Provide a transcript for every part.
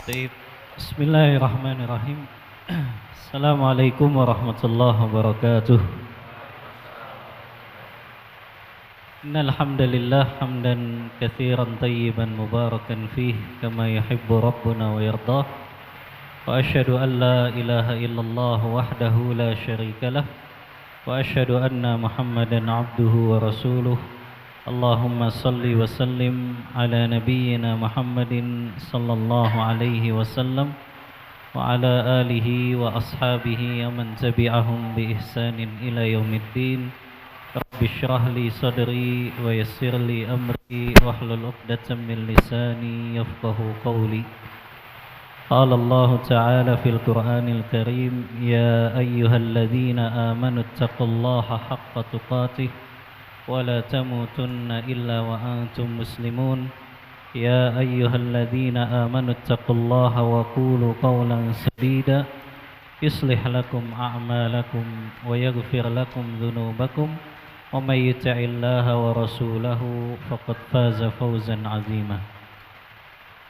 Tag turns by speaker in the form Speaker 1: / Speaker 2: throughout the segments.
Speaker 1: Baik. Bismillahirrahmanirrahim. Assalamualaikum warahmatullahi wabarakatuh. Innal hamdalillah hamdan katsiran tayyiban mubarakan fih kama yuhibbu rabbuna wa yardah. Wa asyhadu an la ilaha illallah wahdahu la syarikalah wa asyhadu anna Muhammadan abduhu wa rasuluh. Allahumma salli wa sallim ala nabiyyina Muhammadin sallallahu alaihi wasallam wa ala alihi wa ashabihi wa man tabi'ahum bi ihsanin ila yaumiddin. Rabbi shrah li sadri wa yassir li amri wahlul 'uqdatam min lisani yafqahu qawli. Qala Allah ta'ala fil Qur'anil Karim, ya ayyuhalladzina amanu taqullaha haqqa tuqatih wa la tamutunna illa wa antum muslimun. Ya ayyuhalladzina amanu taqullaha wa qulu qawlan sadida yuslih lakum a'malakum wa yaghfir lakum dhunubakum wa may yuti'illaha wa rasulahu faqad faza fawzan 'azima.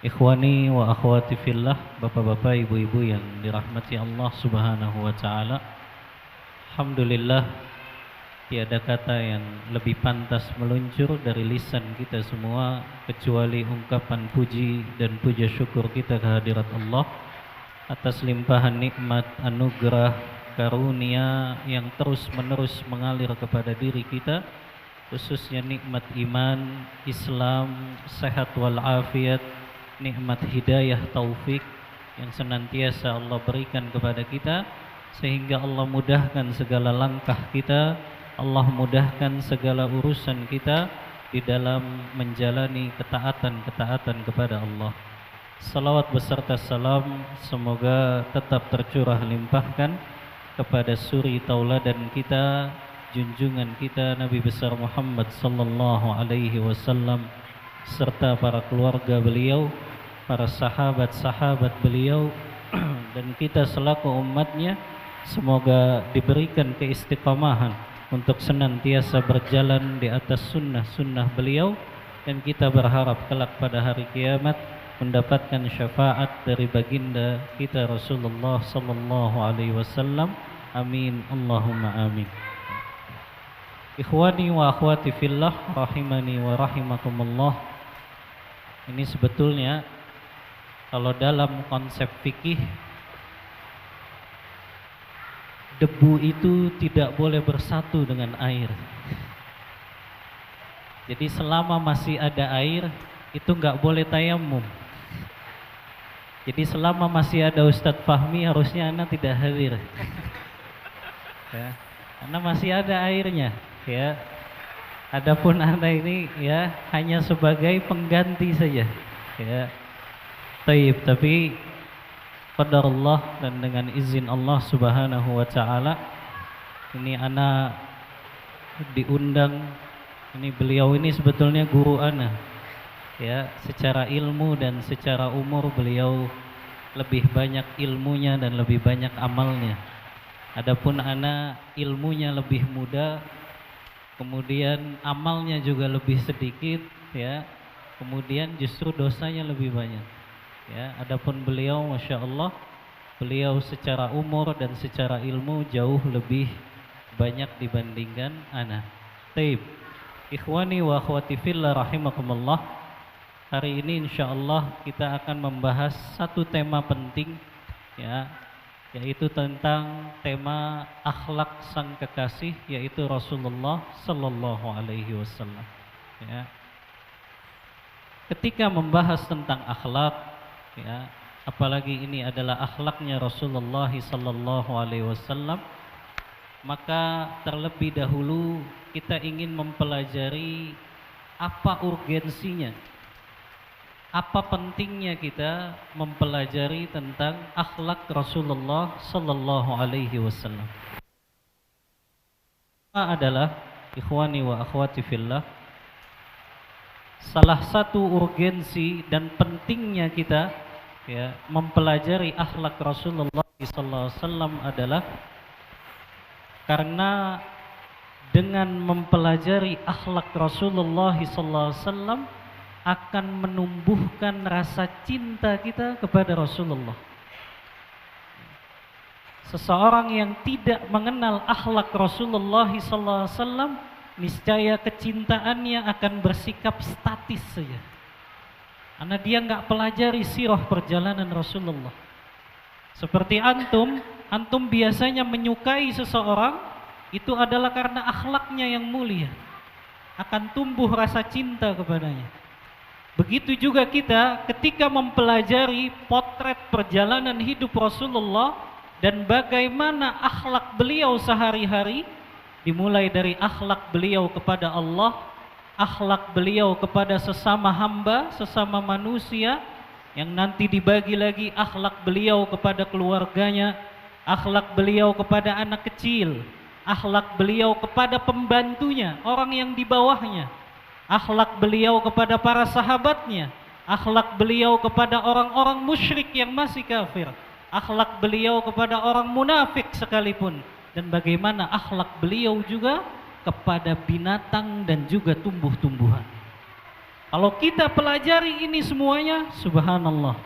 Speaker 1: Ikhwani wa akhwati fillah, bapak-bapak, ibu-ibu yang dirahmati Allah Subhanahu wa taala. Alhamdulillah, tiada kata yang lebih pantas meluncur dari lisan kita semua kecuali ungkapan puji dan puja syukur kita kehadirat Allah atas limpahan nikmat, anugerah, karunia yang terus-menerus mengalir kepada diri kita, khususnya nikmat iman, Islam, sehat walafiat, nikmat hidayah taufik yang senantiasa Allah berikan kepada kita, sehingga Allah mudahkan segala langkah kita, Allah mudahkan segala urusan kita di dalam menjalani ketaatan-ketaatan kepada Allah. Salawat beserta salam semoga tetap tercurah limpahkan kepada suri tauladan kita, junjungan kita Nabi besar Muhammad sallallahu alaihi wasallam, serta para keluarga beliau, para sahabat-sahabat beliau dan kita selaku umatnya. Semoga diberikan keistiqamahan untuk senantiasa berjalan di atas sunnah-sunnah beliau, dan kita berharap kelak pada hari kiamat mendapatkan syafaat dari baginda kita Rasulullah sallallahu alaihi wasallam. Amin Allahumma amin. Ikhwani wa akhwati fillah rahimani wa rahimakumullah. Ini sebetulnya kalau dalam konsep fikih, debu itu tidak boleh bersatu dengan air. Jadi selama masih ada air itu nggak boleh tayamum. Jadi selama masih ada Ustadz Fahmi harusnya Anda tidak hadir, ya, karena masih ada airnya, ya. Adapun Anda ini ya hanya sebagai pengganti saja, ya. Tapi qadarullah dan dengan izin Allah Subhanahu wa taala ini ana diundang. Ini beliau ini sebetulnya guru ana, ya, secara ilmu dan secara umur beliau lebih banyak ilmunya dan lebih banyak amalnya. Adapun ana ilmunya lebih muda, kemudian amalnya juga lebih sedikit, ya. Kemudian justru dosanya lebih banyak, ya. Adapun beliau Masya Allah, beliau secara umur dan secara ilmu jauh lebih banyak dibandingkan ana. Taib. Ikhwani wa akhwati fillah rahimakumullah. Hari ini insyaallah kita akan membahas satu tema penting, ya, yaitu tentang tema akhlak sang kekasih, yaitu Rasulullah sallallahu alaihi wasallam, ya. Ketika membahas tentang akhlak, ya, apalagi ini adalah akhlaknya Rasulullah sallallahu alaihi wasallam, maka terlebih dahulu kita ingin mempelajari apa urgensinya, apa pentingnya kita mempelajari tentang akhlak Rasulullah sallallahu alaihi wasallam. Adalah ikhwani wa akhwati fillah, salah satu urgensi dan pentingnya kita, ya, mempelajari akhlak Rasulullah sallallahu alaihi wasallam adalah karena dengan mempelajari akhlak Rasulullah sallallahu alaihi wasallam akan menumbuhkan rasa cinta kita kepada Rasulullah. Seseorang yang tidak mengenal akhlak Rasulullah SAW, niscaya kecintaannya akan bersikap statis saja. Karena dia nggak pelajari sirah perjalanan Rasulullah. Seperti antum biasanya menyukai seseorang, itu adalah karena akhlaknya yang mulia. Akan tumbuh rasa cinta kepadanya. Begitu juga kita ketika mempelajari potret perjalanan hidup Rasulullah dan bagaimana akhlak beliau sehari-hari, dimulai dari akhlak beliau kepada Allah, akhlak beliau kepada sesama hamba, sesama manusia, yang nanti dibagi lagi akhlak beliau kepada keluarganya, akhlak beliau kepada anak kecil, akhlak beliau kepada pembantunya, orang yang di bawahnya, akhlak beliau kepada para sahabatnya, akhlak beliau kepada orang-orang musyrik yang masih kafir, akhlak beliau kepada orang munafik sekalipun, dan bagaimana akhlak beliau juga kepada binatang dan juga tumbuh-tumbuhan. Kalau kita pelajari ini semuanya, subhanallah,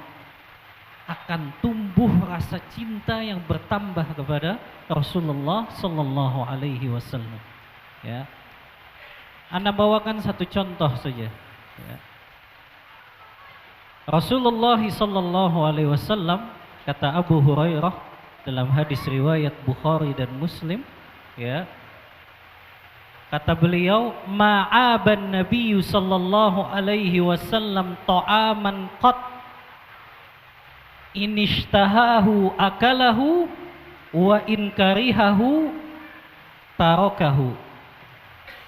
Speaker 1: akan tumbuh rasa cinta yang bertambah kepada Rasulullah sallallahu alaihi wasallam. Ya. Anda bawakan satu contoh saja. Ya. Rasulullah sallallahu alaihi wasallam, kata Abu Hurairah dalam hadis riwayat Bukhari dan Muslim, ya. Kata beliau, ma'aban Nabi sallallahu alaihi wasallam ta'aman qat inishtahahu akalahu wa in karihahu tarakahu.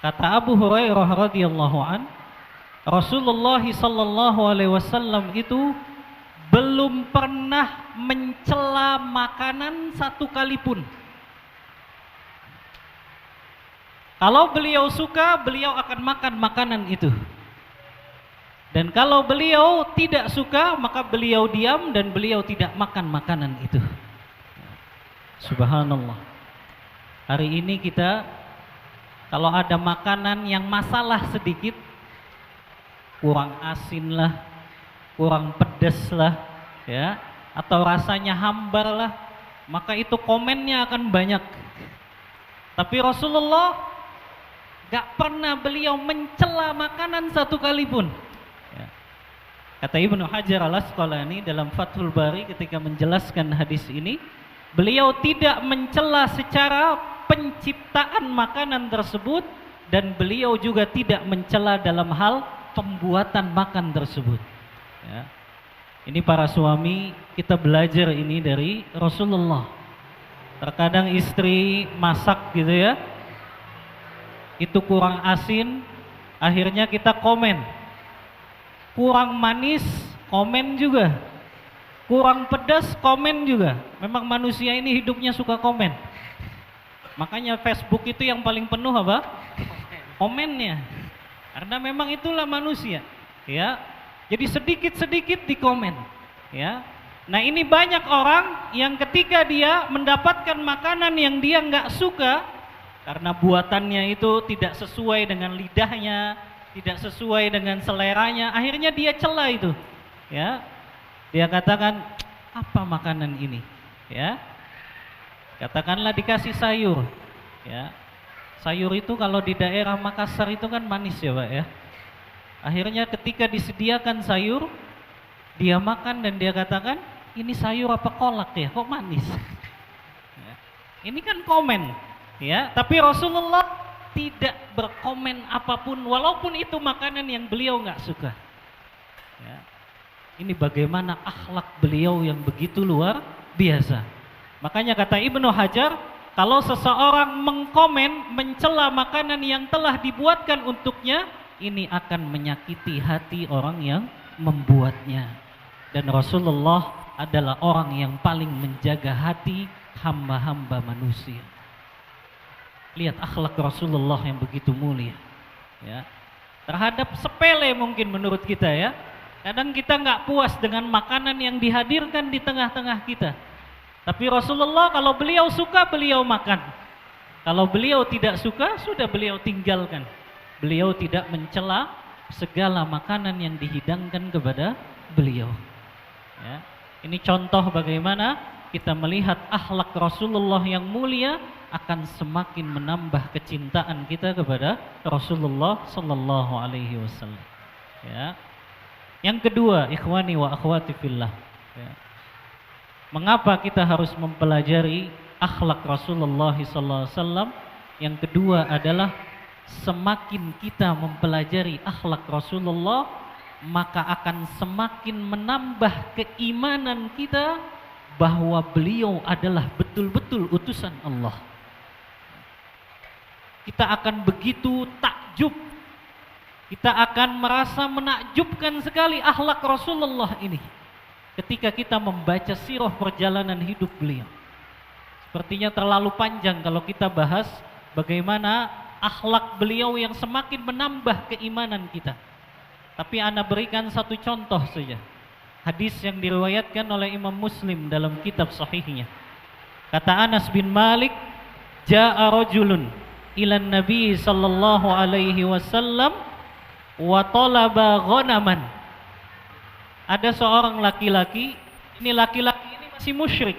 Speaker 1: Kata Abu Hurairah radhiyallahu an, Rasulullah sallallahu alaihi wasallam itu belum pernah mencela makanan satu kali pun. Kalau beliau suka, beliau akan makan makanan itu. Dan kalau beliau tidak suka, maka beliau diam dan beliau tidak makan makanan itu. Subhanallah. Hari ini kita kalau ada makanan yang masalah sedikit, kurang asin lah, kurang pedas lah, ya, atau rasanya hambar lah, maka itu komennya akan banyak. Tapi Rasulullah gak pernah beliau mencela makanan satu kali pun. Ya. Kata Ibnu Hajar al-Asqalani dalam Fathul Bari ketika menjelaskan hadis ini, beliau tidak mencela secara penciptaan makanan tersebut, dan beliau juga tidak mencela dalam hal pembuatan makan tersebut. Ya. Ini para suami, kita belajar ini dari Rasulullah. Terkadang istri masak gitu ya, itu kurang asin, akhirnya kita komen. Kurang manis, komen juga. Kurang pedas, komen juga. Memang manusia ini hidupnya suka komen. Makanya Facebook itu yang paling penuh apa? Komennya. Karena memang itulah manusia, ya. Jadi sedikit-sedikit dikomen, ya. Nah, ini banyak orang yang ketika dia mendapatkan makanan yang dia nggak suka, karena buatannya itu tidak sesuai dengan lidahnya, tidak sesuai dengan seleranya, akhirnya dia cela itu. Ya. Dia katakan, apa makanan ini? Ya. Katakanlah dikasih sayur. Ya. Sayur itu kalau di daerah Makassar itu kan manis ya, Pak ya. Akhirnya ketika disediakan sayur, dia makan dan dia katakan, ini sayur apa kolak ya? Kok manis? Ya. Ini kan komen. Ya, tapi Rasulullah tidak berkomen apapun, walaupun itu makanan yang beliau nggak suka. Ya. Ini bagaimana akhlak beliau yang begitu luar biasa. Makanya kata Ibnu Hajar, kalau seseorang mengkomen, mencela makanan yang telah dibuatkan untuknya, ini akan menyakiti hati orang yang membuatnya. Dan Rasulullah adalah orang yang paling menjaga hati hamba-hamba manusia. Lihat akhlak Rasulullah yang begitu mulia, ya. Terhadap sepele mungkin menurut kita ya. Kadang kita nggak puas dengan makanan yang dihadirkan di tengah-tengah kita. Tapi Rasulullah kalau beliau suka, beliau makan. Kalau beliau tidak suka, sudah beliau tinggalkan. Beliau tidak mencela segala makanan yang dihidangkan kepada beliau. Ya. Ini contoh bagaimana kita melihat akhlak Rasulullah yang mulia akan semakin menambah kecintaan kita kepada Rasulullah sallallahu alaihi wasallam. Ya. Yang kedua, ikhwani wa akhwati fillah. Ya. Mengapa kita harus mempelajari akhlak Rasulullah sallallahu alaihi wasallam? Yang kedua adalah semakin kita mempelajari akhlak Rasulullah, maka akan semakin menambah keimanan kita bahwa beliau adalah betul-betul utusan Allah. Kita akan begitu takjub, kita akan merasa menakjubkan sekali akhlak Rasulullah ini ketika kita membaca sirah perjalanan hidup beliau. Sepertinya terlalu panjang kalau kita bahas bagaimana akhlak beliau yang semakin menambah keimanan kita. Tapi ana berikan satu contoh saja. Hadis yang diriwayatkan oleh Imam Muslim dalam kitab sahihnya. Kata Anas bin Malik, "Ja'a rajulun ila Nabi sallallahu alaihi wasallam wa talaba ghanaman." Ada seorang laki-laki, ini laki-laki ini masih musyrik,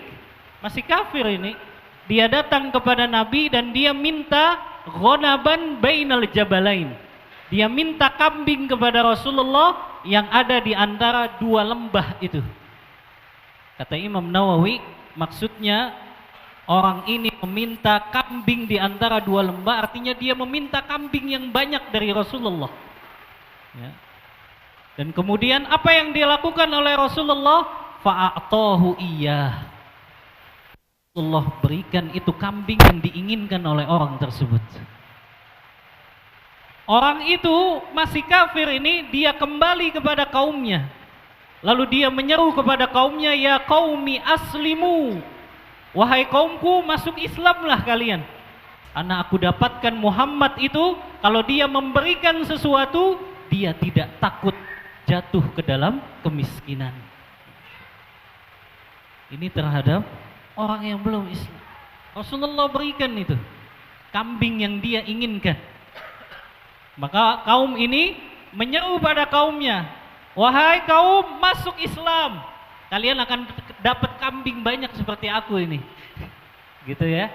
Speaker 1: masih kafir ini. Dia datang kepada Nabi dan dia minta ghanaban bainal jabalain. Dia minta kambing kepada Rasulullah yang ada di antara dua lembah itu. Kata Imam Nawawi, maksudnya orang ini meminta kambing di antara dua lembah, artinya dia meminta kambing yang banyak dari Rasulullah. Ya. Dan kemudian apa yang dilakukan oleh Rasulullah? Fa'atahu iyyah. Allah berikan itu kambing yang diinginkan oleh orang tersebut. Orang itu masih kafir ini, dia kembali kepada kaumnya. Lalu dia menyeru kepada kaumnya, "Ya qaumi aslimu." Wahai kaumku, masuk Islamlah kalian. Karena aku dapatkan Muhammad itu, kalau dia memberikan sesuatu, dia tidak takut jatuh ke dalam kemiskinan. Ini terhadap orang yang belum Islam. Rasulullah berikan itu kambing yang dia inginkan. Maka kaum ini menyeru pada kaumnya, "Wahai kaum, masuk Islam. Kalian akan dapat kambing banyak seperti aku ini." Gitu ya.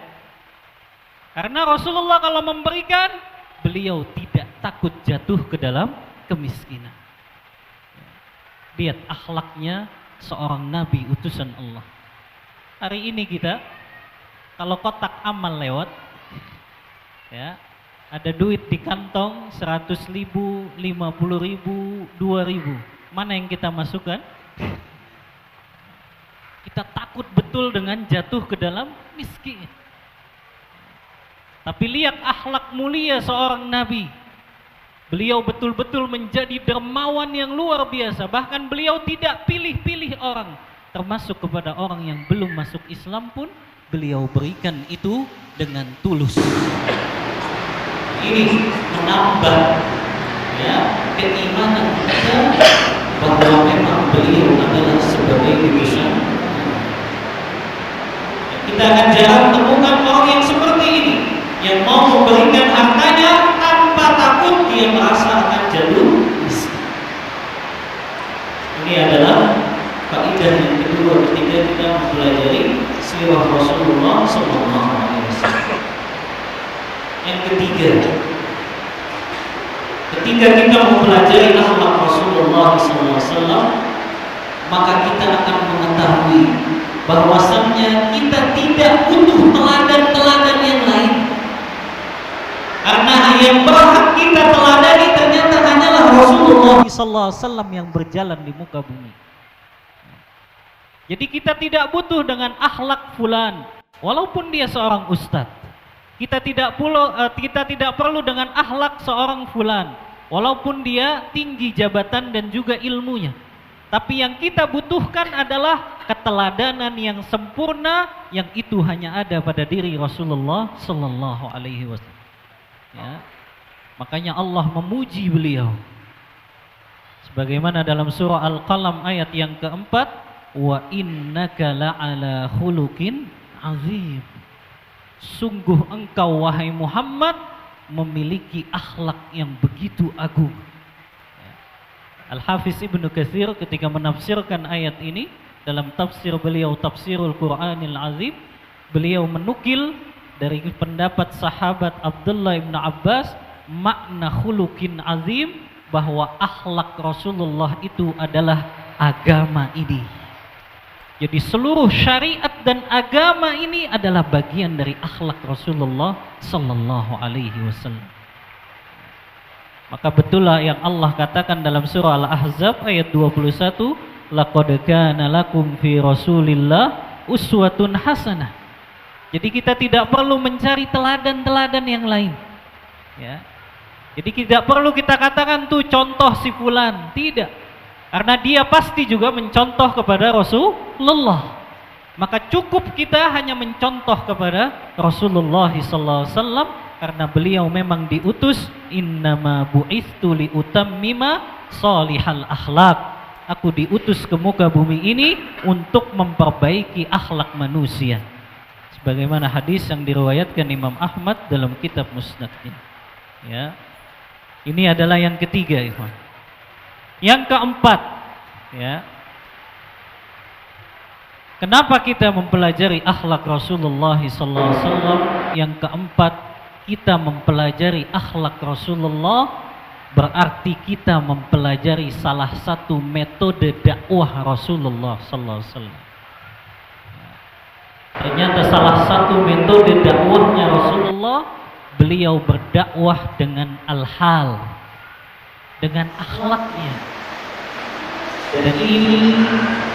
Speaker 1: Karena Rasulullah kalau memberikan, beliau tidak takut jatuh ke dalam kemiskinan. Lihat akhlaknya seorang nabi utusan Allah. Hari ini kita kalau kotak amal lewat, ya, ada duit di kantong 100.000, 50.000, 2.000. Mana yang kita masukkan? Kita takut betul dengan jatuh ke dalam miskin. Tapi lihat akhlak mulia seorang nabi. Beliau betul-betul menjadi dermawan yang luar biasa. Bahkan beliau tidak pilih-pilih orang. Termasuk kepada orang yang belum masuk Islam pun beliau berikan itu dengan tulus. Ini menambah, ya, keimanan kita bahwa memang beliau adalah sebagai utusan. Kita akan jarang temukan orang yang seperti ini, yang mau memberikan hartanya tanpa takut dia merasa akan jatuh miskin. Ini adalah kaidah yang kedua ketika kita mempelajari sirah Rasulullah SAW. Yang ketiga, ketika kita mempelajari akhlak Rasulullah SAW, maka kita akan mengetahui bahwasannya kita tidak butuh teladan-teladan yang lain. Karena yang berhak kita teladani ternyata hanyalah Rasulullah SAW yang berjalan di muka bumi. Jadi kita tidak butuh dengan akhlak fulan, walaupun dia seorang ustadz. Kita tidak perlu dengan akhlak seorang fulan, walaupun dia tinggi jabatan dan juga ilmunya. Tapi yang kita butuhkan adalah keteladanan yang sempurna, yang itu hanya ada pada diri Rasulullah sallallahu alaihi wasallam. Ya. Makanya Allah memuji beliau. Sebagaimana dalam surah Al-Qalam ayat yang keempat, "Wa innaka la'ala khuluqin azim." Sungguh engkau wahai Muhammad memiliki akhlak yang begitu agung. Al-Hafiz Ibnu Katsir ketika menafsirkan ayat ini dalam tafsir beliau Tafsirul Qur'anil Azim, beliau menukil dari pendapat sahabat Abdullah bin Abbas makna khuluqin azim, bahwa akhlak Rasulullah itu adalah agama ini. Jadi seluruh syariat dan agama ini adalah bagian dari akhlak Rasulullah sallallahu alaihi wasallam. Maka betullah yang Allah katakan dalam surah Al-Ahzab ayat 21, laqad kana lakum fi Rasulillah uswatun hasanah. Jadi kita tidak perlu mencari teladan-teladan yang lain. Ya. Jadi tidak perlu kita katakan tuh contoh si fulan, tidak. Karena dia pasti juga mencontoh kepada Rasulullah. Maka cukup kita hanya mencontoh kepada Rasulullah sallallahu alaihi wasallam, karena beliau memang diutus, innama bu'istu liutammima salihal akhlak. Aku diutus ke muka bumi ini untuk memperbaiki akhlak manusia. Sebagaimana hadis yang diriwayatkan Imam Ahmad dalam kitab Musnadnya. Ya. Ini adalah yang ketiga, ikhwan. Yang keempat, ya. Kenapa kita mempelajari akhlak Rasulullah sallallahu alaihi wasallam? Yang keempat, kita mempelajari akhlak Rasulullah berarti kita mempelajari salah satu metode dakwah Rasulullah sallallahu alaihi wasallam. Ternyata salah satu metode dakwahnya Rasulullah, beliau berdakwah dengan al-hal, dengan akhlaknya. Dan ini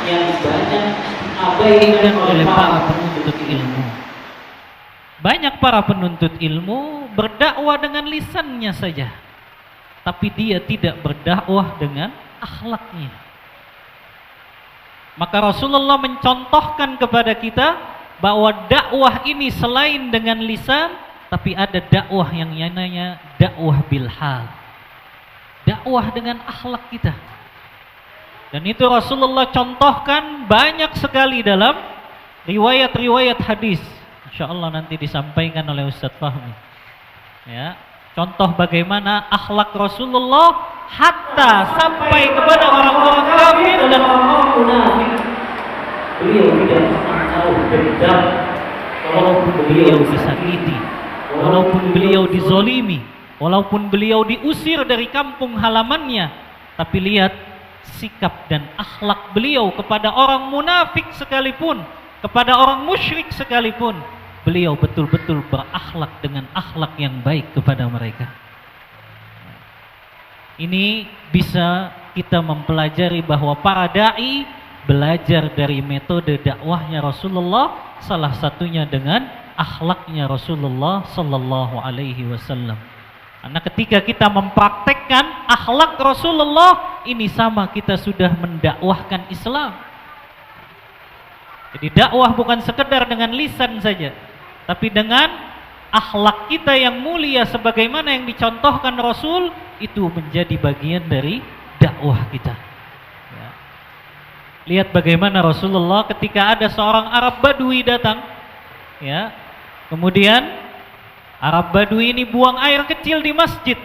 Speaker 1: yang banyak diabaikan oleh para penuntut ilmu. Banyak para penuntut ilmu berdakwah dengan lisannya saja, tapi dia tidak berdakwah dengan akhlaknya. Maka Rasulullah mencontohkan kepada kita bahwa dakwah ini selain dengan lisan, tapi ada dakwah yang namanya dakwah bilhal, dakwah dengan akhlak kita. Dan itu Rasulullah contohkan banyak sekali dalam riwayat-riwayat hadis. InsyaAllah nanti disampaikan oleh Ustadz Fahmi. Ya, contoh bagaimana akhlak Rasulullah hatta sampai kepada orang-orang kafir dan orang-orang munafik. Beliau tidak pernah tahu dendam, walaupun beliau disakiti, walaupun beliau dizolimi, walaupun beliau diusir dari kampung halamannya. Tapi lihat sikap dan akhlak beliau kepada orang munafik sekalipun, kepada orang musyrik sekalipun, beliau betul-betul berakhlak dengan akhlak yang baik kepada mereka. Ini bisa kita mempelajari bahwa para dai belajar dari metode dakwahnya Rasulullah, salah satunya dengan akhlaknya Rasulullah sallallahu alaihi wasallam. Karena ketika kita mempraktekkan akhlak Rasulullah, ini sama kita sudah mendakwahkan Islam. Jadi dakwah bukan sekedar dengan lisan saja, tapi dengan akhlak kita yang mulia sebagaimana yang dicontohkan Rasul, itu menjadi bagian dari dakwah kita. Ya. Lihat bagaimana Rasulullah ketika ada seorang Arab Badui datang, ya, kemudian Arab Badui ini buang air kecil di masjid.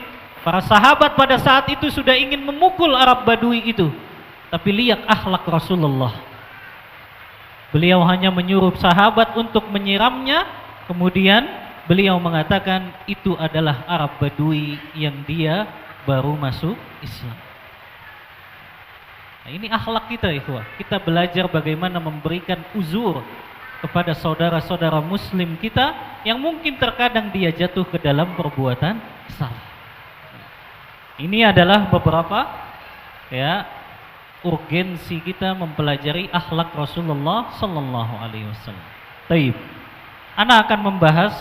Speaker 1: Para sahabat pada saat itu sudah ingin memukul Arab Badui itu, tapi lihat akhlak Rasulullah. Beliau hanya menyuruh sahabat untuk menyiramnya, kemudian beliau mengatakan itu adalah Arab Badui yang dia baru masuk Islam. Nah, ini akhlak kita, ikhwah. Kita belajar bagaimana memberikan uzur kepada saudara-saudara muslim kita yang mungkin terkadang dia jatuh ke dalam perbuatan salah. Ini adalah beberapa, ya, urgensi kita mempelajari akhlak Rasulullah sallallahu alaihi wasallam. Baik. Ana akan membahas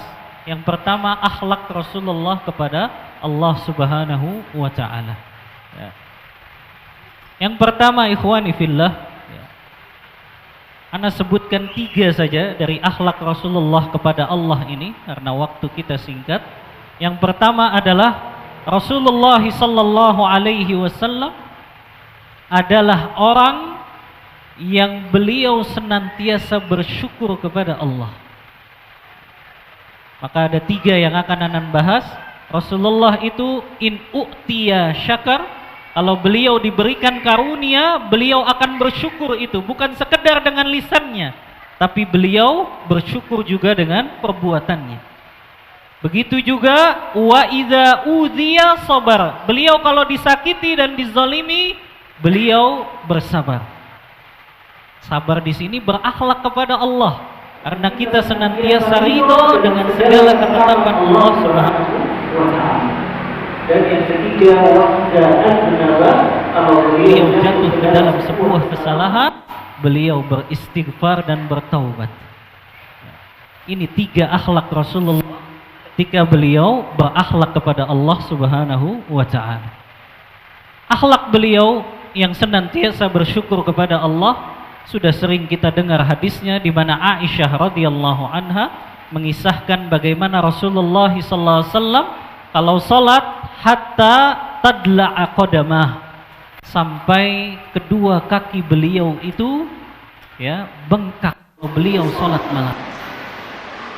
Speaker 1: yang pertama akhlak Rasulullah kepada Allah Subhanahu wa taala. Ya. Yang pertama, ikhwani fillah, Ana sebutkan 3 saja dari akhlak Rasulullah kepada Allah ini karena waktu kita singkat. Yang pertama adalah Rasulullah sallallahu alaihi wasallam adalah orang yang beliau senantiasa bersyukur kepada Allah. Maka ada 3 yang akan Ana bahas. Rasulullah itu in u'tiya syakar Kalau beliau diberikan karunia, beliau akan bersyukur itu bukan sekedar dengan lisannya, tapi beliau bersyukur juga dengan perbuatannya. Begitu juga wa idza udhiya sabar. Beliau kalau disakiti dan dizalimi, beliau bersabar. Sabar di sini berakhlak kepada Allah, karena kita senantiasa ridho dengan segala ketetapan Allah Subhanahu wa taala. Dan yang ketiga, kalau beliau jatuh ke dalam sebuah kesalahan, beliau beristighfar dan bertaubat. Ini 3 akhlak Rasulullah ketika beliau berakhlak kepada Allah Subhanahu wa taala. Akhlak beliau yang senantiasa bersyukur kepada Allah, sudah sering kita dengar hadisnya di mana Aisyah radhiyallahu anha mengisahkan bagaimana Rasulullah sallallahu alaihi wasallam kalau salat hatta tadla'a qadamah, sampai kedua kaki beliau itu bengkak beliau salat malam.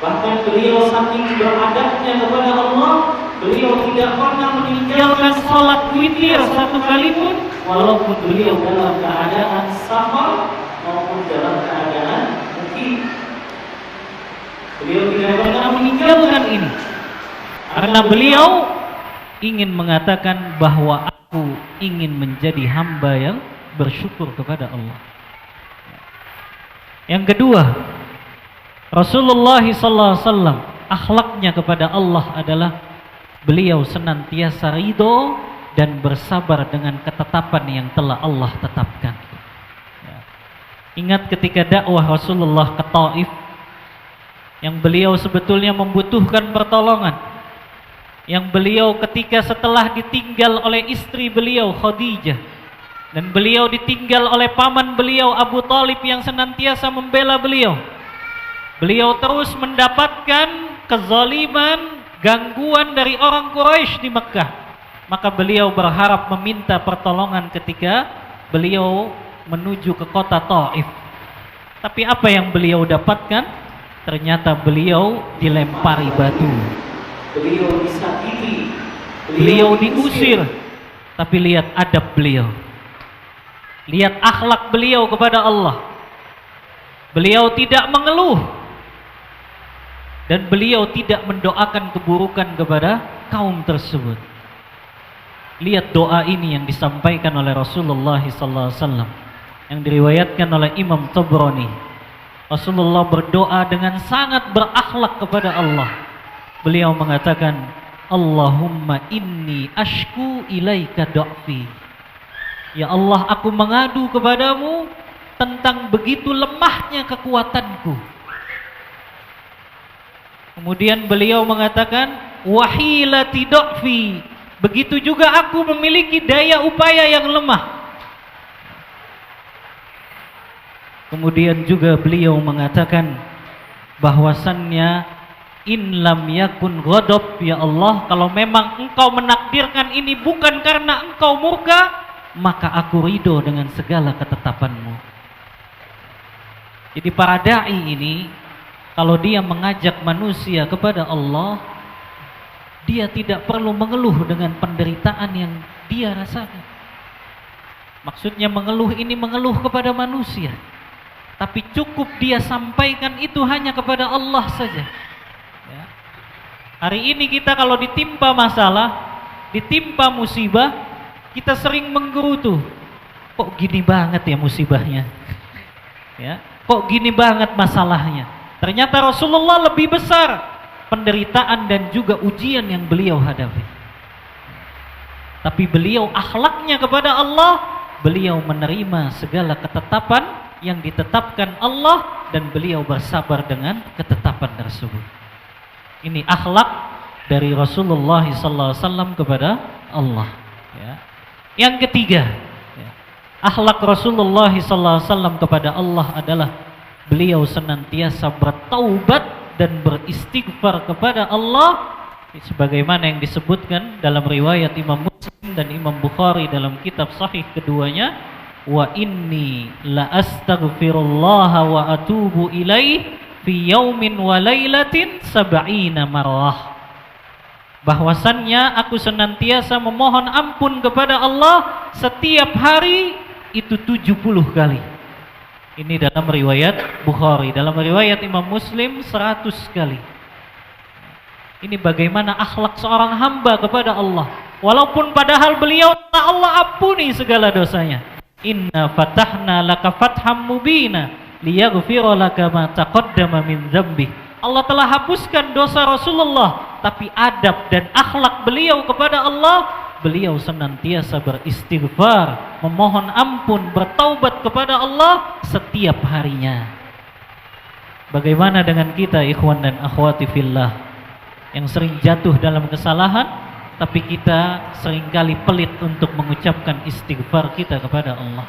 Speaker 1: Bahkan beliau saking beradabnya kepada Allah, beliau tidak pernah meninggalkan salat witir satu kali pun, walaupun beliau dalam keadaan safar maupun dalam keadaan mukim. Beliau tidak pernah meninggalkan ini, karena beliau ingin mengatakan bahwa aku ingin menjadi hamba yang bersyukur kepada Allah. Yang kedua, Rasulullah SAW akhlaknya kepada Allah adalah beliau senantiasa ridho dan bersabar dengan ketetapan yang telah Allah tetapkan. Ingat ketika dakwah Rasulullah ke Taif, yang beliau sebetulnya membutuhkan pertolongan, yang beliau ketika setelah ditinggal oleh istri beliau Khadijah, dan beliau ditinggal oleh paman beliau Abu Thalib yang senantiasa membela beliau, beliau terus mendapatkan kezaliman, gangguan dari orang Quraisy di Mekkah. Maka beliau berharap meminta pertolongan ketika beliau menuju ke kota Taif. Tapi apa yang beliau dapatkan? Ternyata beliau dilempari batu, beliau disakiti, beliau diusir. Tapi lihat adab beliau, lihat akhlak beliau kepada Allah. Beliau tidak mengeluh, dan beliau tidak mendoakan keburukan kepada kaum tersebut. Lihat doa ini yang disampaikan oleh Rasulullah SAW, yang diriwayatkan oleh Imam Tabrani. Rasulullah berdoa dengan sangat berakhlak kepada Allah. Beliau mengatakan, Allahumma inni ashku ilaika du'fi. Ya Allah, aku mengadu kepadamu tentang begitu lemahnya kekuatanku. Kemudian beliau mengatakan, wahilati du'fi. Begitu juga aku memiliki daya upaya yang lemah. Kemudian juga beliau mengatakan bahwasannya in lam yakun ghadab, ya Allah, kalau memang engkau menakdirkan ini bukan karena engkau murka, maka aku ridho dengan segala ketetapanmu. Jadi para da'i ini, kalau dia mengajak manusia kepada Allah, dia tidak perlu mengeluh dengan penderitaan yang dia rasakan. Maksudnya mengeluh ini mengeluh kepada manusia, tapi cukup dia sampaikan itu hanya kepada Allah saja. Ya. Hari ini kita kalau ditimpa masalah, ditimpa musibah, kita sering menggerutu. Kok gini banget ya musibahnya? Ya, kok gini banget masalahnya? Ternyata Rasulullah lebih besar penderitaan dan juga ujian yang beliau hadapi. Tapi beliau akhlaknya kepada Allah, beliau menerima segala ketetapan yang ditetapkan Allah, dan beliau bersabar dengan ketetapan tersebut. Ini akhlak dari Rasulullah SAW kepada Allah. Ya. Yang ketiga, akhlak Rasulullah SAW kepada Allah adalah beliau senantiasa bertaubat dan beristighfar kepada Allah, sebagaimana yang disebutkan dalam riwayat Imam Muslim dan Imam Bukhari dalam kitab sahih keduanya, wa inni la astaghfirullah wa atubu ilaih fi yaumin wa lailatin sab'ina marrah. bahwasannya aku senantiasa memohon ampun kepada Allah setiap hari itu 70 kali. Ini dalam riwayat Bukhari. Dalam riwayat Imam Muslim 100 kali. Ini bagaimana akhlak seorang hamba kepada Allah. Walaupun padahal beliau Allah ampuni segala dosanya. Inna fatahna laka fatham mubina liyaghfira laka ma taqaddama min dzambik. Allah telah hapuskan dosa Rasulullah, tapi adab dan akhlak beliau kepada Allah, beliau senantiasa beristighfar, memohon ampun, bertaubat kepada Allah setiap harinya. Bagaimana dengan kita ikhwan dan akhwati fillah yang sering jatuh dalam kesalahan, tapi kita seringkali pelit untuk mengucapkan istighfar kita kepada Allah.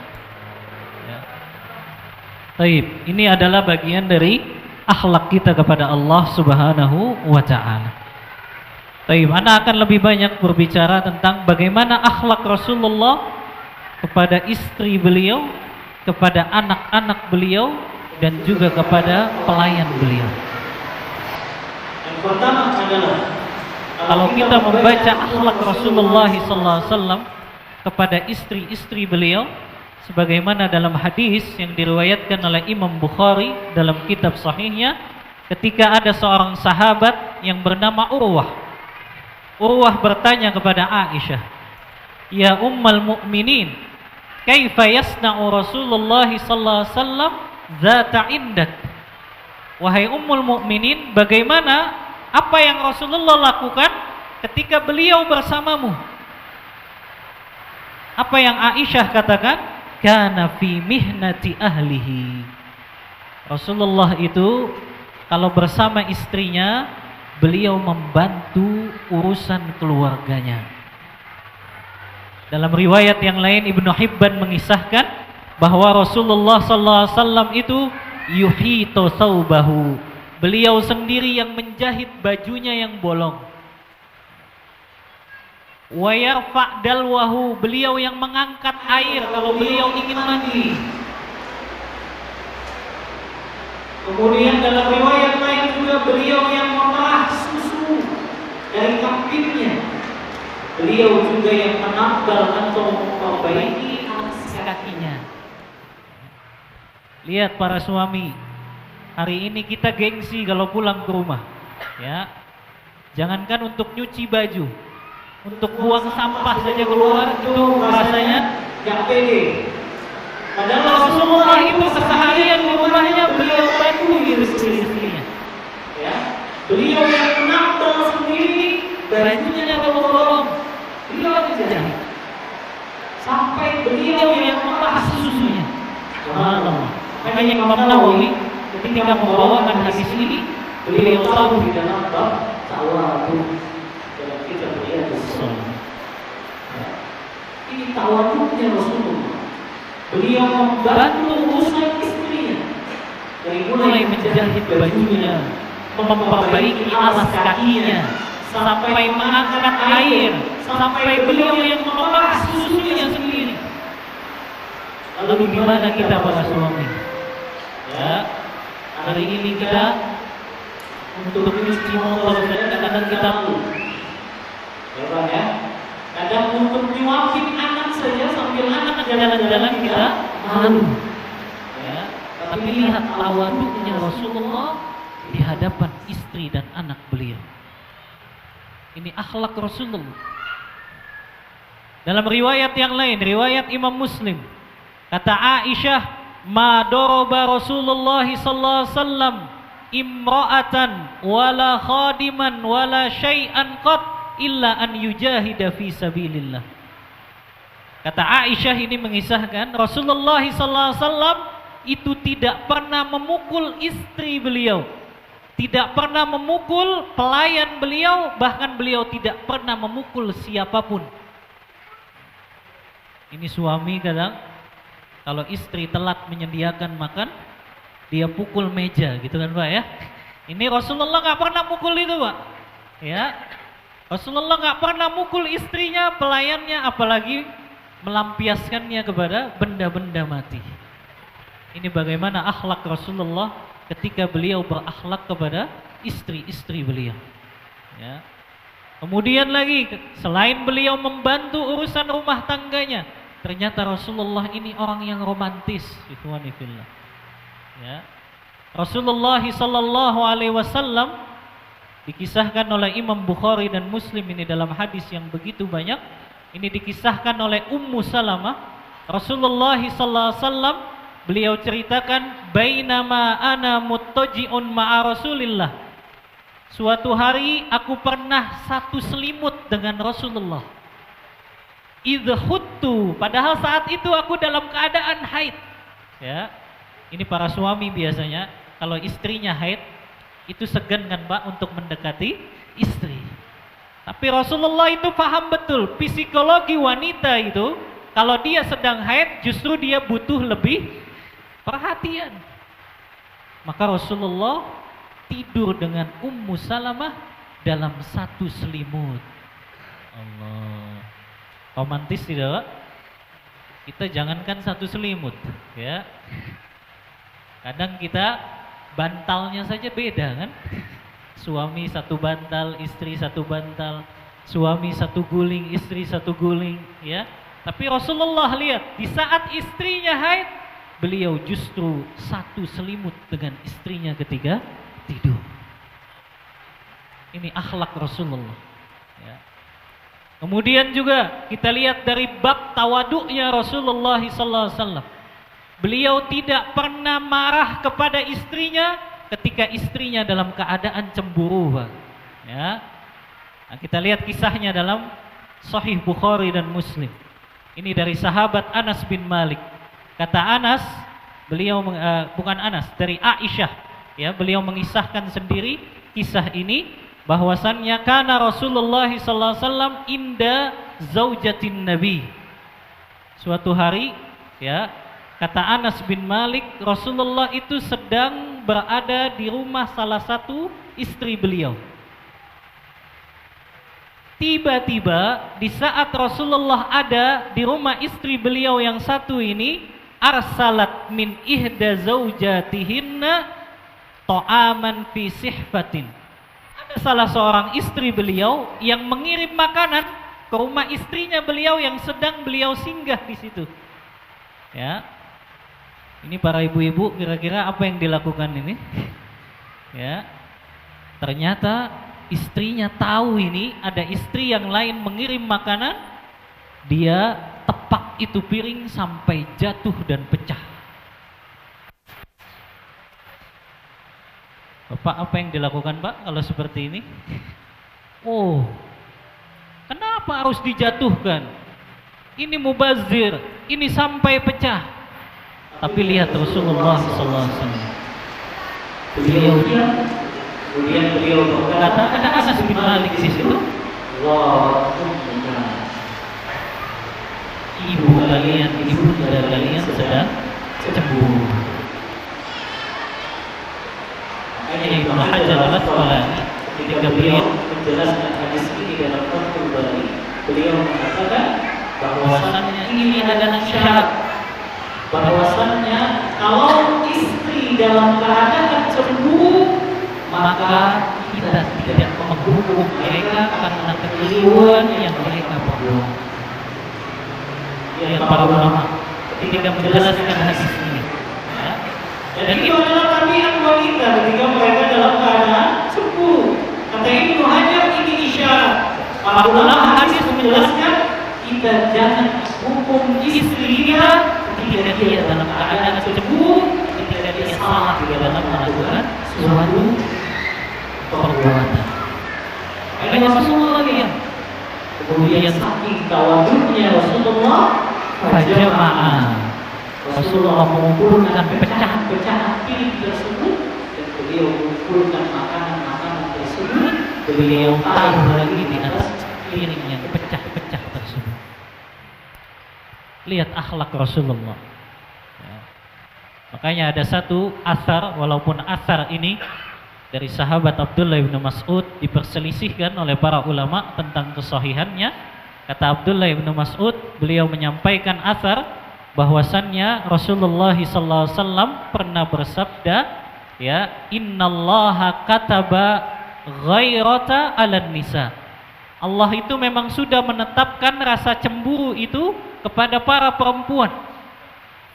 Speaker 1: Ya. Baik, ini adalah bagian dari akhlak kita kepada Allah Subhanahu wa ta'ala. Baik, ana akan lebih banyak berbicara tentang bagaimana akhlak Rasulullah kepada istri beliau, kepada anak-anak beliau, dan juga kepada pelayan beliau. Yang pertama adalah kalau kita membaca akhlak Rasulullah SAW kepada istri-istri beliau, sebagaimana dalam hadis yang diriwayatkan oleh Imam Bukhari dalam kitab sahihnya, ketika ada seorang sahabat yang bernama Urwah. Urwah bertanya kepada Aisyah, "Ya Ummul Mukminin, kaifa yasna'u Rasulullah sallallahu alaihi wasallam zata indak?" Wahai Ummul Mukminin, bagaimana apa yang Rasulullah lakukan ketika beliau bersamamu? Apa yang Aisyah katakan? Kana fi mihnati ahlihi. Rasulullah itu kalau bersama istrinya, beliau membantu urusan keluarganya. Dalam riwayat yang lain Ibnu Hibban mengisahkan bahwa Rasulullah SAW itu yuhito thawbahu. Beliau sendiri yang menjahit bajunya yang bolong. Wa yarfa' dalwahu, beliau yang mengangkat air kalau beliau ingin mandi. Kemudian dalam riwayat lain juga beliau yang memerah susu dari kambingnya. Beliau juga yang menambal atau memperbaiki alas kakinya. Lihat para suami, hari ini kita gengsi kalau pulang ke rumah, ya. Jangankan untuk nyuci baju, untuk buang sampah saja keluar itu rasanya gak pede. Padahal Rasulullah itu keseharian di rumahnya beliau bantu istri-istrinya. Ya, beliau yang menambal sendiri bajunya kalau bolong, beliau menjahit. Sampai beliau yang memerah susunya. Subhanallah. Makanya Imam Nawawi ketika membawakan hadis ini, beliau tahu di dalam bab tawadhu. Ini tawadhunya Rasulullah. Beliau membantu urusan istrinya, dari mulai menjahit bajunya, memperbaiki alas kakinya, sampai mengangkat air, sampai beliau yang memerah susunya sendiri. Lalu di mana kita para suami? Ya, hari ini kita untuk cuci motor kadang kita ya, kadang untuk nyuapin anak saja sambil anak jalan-jalan kita malu. Ya, tapi lihat tawadhunya Rasulullah di hadapan istri dan anak beliau. Ini akhlak Rasulullah. Dalam riwayat yang lain, riwayat Imam Muslim, kata Aisyah, "Ma daraba Rasulullah sallallahu alaihi wasallam imra'atan wala khadiman wala syai'an qat illa an yujahida fi sabilillah." Kata Aisyah ini mengisahkan Rasulullah SAW itu tidak pernah memukul istri beliau, tidak pernah memukul pelayan beliau, bahkan beliau tidak pernah memukul siapapun. Ini suami kadang kalau istri telat menyediakan makan, dia pukul meja gitu kan Pak ya. Ini Rasulullah nggak pernah mukul itu Pak. Ya, Rasulullah nggak pernah mukul istrinya, pelayannya, apalagi melampiaskannya kepada benda-benda mati. Ini bagaimana akhlak Rasulullah ketika beliau berakhlak kepada istri-istri beliau. Ya. Kemudian lagi, selain beliau membantu urusan rumah tangganya, ternyata Rasulullah ini orang yang romantis. Ikhwani fillah. Ya. Rasulullah sallallahu alaihi wasallam dikisahkan oleh Imam Bukhari dan Muslim ini dalam hadis yang begitu banyak. Ini dikisahkan oleh Ummu Salamah. Rasulullah sallallahu alaihi wasallam beliau ceritakan, bainama ana muttaji'un ma'a Rasulillah. Suatu hari aku pernah satu selimut dengan Rasulullah. Idhuttu, padahal saat itu aku dalam keadaan haid. Ya, ini para suami biasanya kalau istrinya haid itu segan kan Pak untuk mendekati istri. Tapi Rasulullah itu paham betul psikologi wanita itu, kalau dia sedang haid justru dia butuh lebih perhatian. Maka Rasulullah tidur dengan Ummu Salamah dalam satu selimut. Allah, romantis tidak Pak? Kita jangankan satu selimut, ya. Kadang kita bantalnya saja beda kan? Suami satu bantal, istri satu bantal, suami satu guling, istri satu guling, ya. Tapi Rasulullah lihat, di saat istrinya haid, beliau justru satu selimut dengan istrinya ketika tidur. Ini akhlak Rasulullah. Ya. Kemudian juga kita lihat dari bab tawaduknya Rasulullah SAW. Beliau tidak pernah marah kepada istrinya ketika istrinya dalam keadaan cemburu. Ya. Nah, kita lihat kisahnya dalam Sahih Bukhari dan Muslim. Ini dari sahabat Anas bin Malik. Kata Anas, beliau bukan Anas, dari Aisyah. Ya, beliau mengisahkan sendiri kisah ini bahwasannya kana Rasulullah sallallahu alaihi wasallam inda zaujatin Nabi. Suatu hari, ya, kata Anas bin Malik, Rasulullah itu sedang berada di rumah salah satu istri beliau. Tiba-tiba di saat Rasulullah ada di rumah istri beliau yang satu ini, arsalat min ihda zaujatihinna ta'aman fi sihfatin. Ada salah seorang istri beliau yang mengirim makanan ke rumah istrinya beliau yang sedang beliau singgah di situ. Ya. Ini para ibu-ibu kira-kira apa yang dilakukan ini? Ya. Ternyata istrinya tahu ini ada istri yang lain mengirim makanan, dia tepak itu piring sampai jatuh dan pecah. Bapak, apa yang dilakukan Pak kalau seperti ini? Oh, kenapa harus dijatuhkan? Ini mubazir, ini sampai pecah. Tapi lihat Rasulullah SAW. Kemudian beliau berkata, ada Anas bin Malik di situ. Ibu kalian, ibunda kalian sedang cemburu. Ini Ibnu Hajar al-Asqalani ketika beliau menjelaskan hadis ini dalam Fathul Bari, beliau mengatakan bahwasannya ini adalah syarat bahwasannya kalau istri dalam keadaan cemburu maka kita tidak menghukum mereka karena kekeliruan yang mereka perbuat. Yang para ulama ketika menjelaskan hadis ini, ya. Dan itu adalah tabiat wanita ketika mereka dalam keadaan cemburu. Kata Ibnu Hajar, ini isyarat. Para ulama hadis menjelaskan kita jangan hukum istri kita ketika dia dalam keadaan cemburu, ketika dia salah di dalam melakukan suatu perbuatan. Makanya Rasulullah lihat. Kemudian saking tawaduknya Rasulullah, fajama'a. Rasulullah mengumpulkan pecahan-pecahan piring tersebut dan beliau mengumpulkan makanan-makanan tersebut. Beliau taruh lagi di atas piring yang pecah-pecah tersebut. Lihat akhlak Rasulullah. Ya. Makanya ada satu asar, walaupun asar ini dari sahabat Abdullah bin Mas'ud diperselisihkan oleh para ulama tentang kesahihannya. Kata Abdullah bin Mas'ud, beliau menyampaikan asar bahwasannya Rasulullah SAW pernah bersabda, ya, innallaha kataba ghairata 'alan nisa. Allah itu memang sudah menetapkan rasa cemburu itu kepada para perempuan.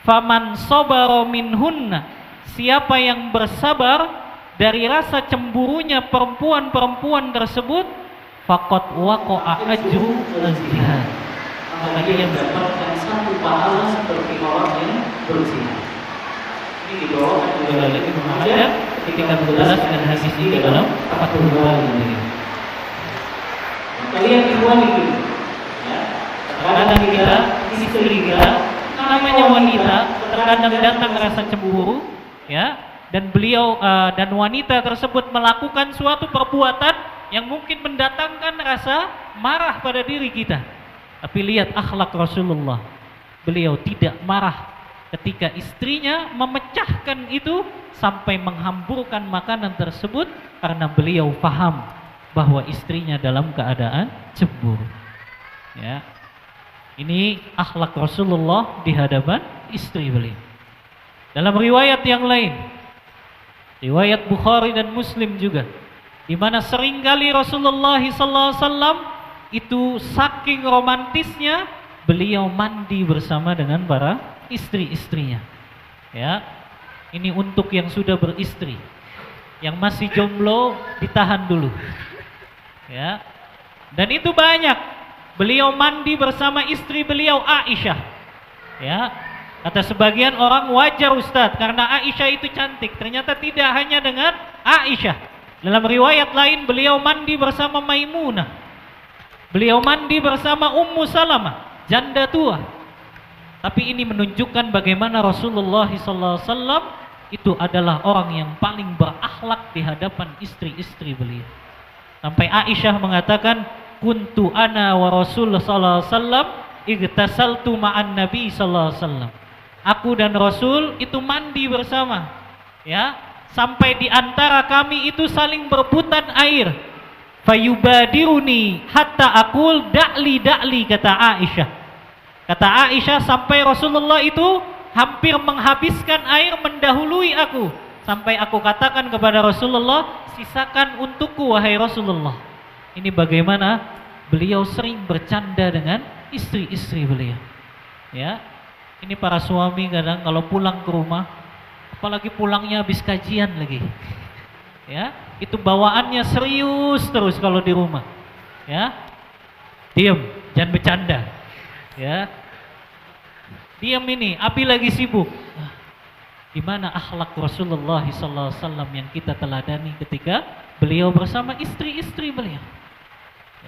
Speaker 1: Faman sabara minhunna, siapa yang bersabar dari rasa cemburunya perempuan-perempuan tersebut, faqad waqa'a ajru az-zihar, maka dia mendapatkan satu pahala seperti orang yang berzina. Ini dibawakan oleh Ibnu Hajar ketika menjelaskan hadis ini dalam Fathul Bari ini. Kalian ikhwan itu, ya, terkadang kita, istri kita, namanya wanita, terkadang datang rasa cemburu, ya, dan beliau dan wanita tersebut melakukan suatu perbuatan yang mungkin mendatangkan rasa marah pada diri kita. Tapi lihat akhlak Rasulullah, beliau tidak marah ketika istrinya memecahkan itu sampai menghamburkan makanan tersebut, karena beliau paham bahwa istrinya dalam keadaan cemburu. Ya, ini akhlak Rasulullah di hadapan istri beliau. Dalam riwayat yang lain, riwayat Bukhari dan Muslim juga, di mana seringkali Rasulullah SAW itu saking romantisnya beliau mandi bersama dengan para istri-istrinya. Ya, ini untuk yang sudah beristri, yang masih jomblo ditahan dulu. Ya, dan itu banyak. Beliau mandi bersama istri beliau Aisyah. Ya, kata sebagian orang wajar Ustadz karena Aisyah itu cantik. Ternyata tidak hanya dengan Aisyah. Dalam riwayat lain beliau mandi bersama Maimunah. Beliau mandi bersama Ummu Salamah, janda tua. Tapi ini menunjukkan bagaimana Rasulullah SAW itu adalah orang yang paling berakhlak di hadapan istri-istri beliau. Sampai Aisyah mengatakan, kuntu ana wa Rasul sallallahu alaihi wasallam igtasaltu ma'an Nabi sallallahu alaihi wasallam. Aku dan Rasul itu mandi bersama. Ya, sampai di antara kami itu saling berebutan air. Fayubadiruni hatta aqul da'li da'li, kata Aisyah. Kata Aisyah sampai Rasulullah itu hampir menghabiskan air mendahului aku. Sampai aku katakan kepada Rasulullah, sisakan untukku wahai Rasulullah. Ini bagaimana beliau sering bercanda dengan istri-istri beliau. Ya, ini para suami kadang kalau pulang ke rumah, apalagi pulangnya habis kajian lagi, ya, itu bawaannya serius terus kalau di rumah. Ya, diam, jangan bercanda. Ya, diam ini, api lagi sibuk. Di mana akhlak Rasulullah SAW yang kita teladani ketika beliau bersama istri-istri beliau.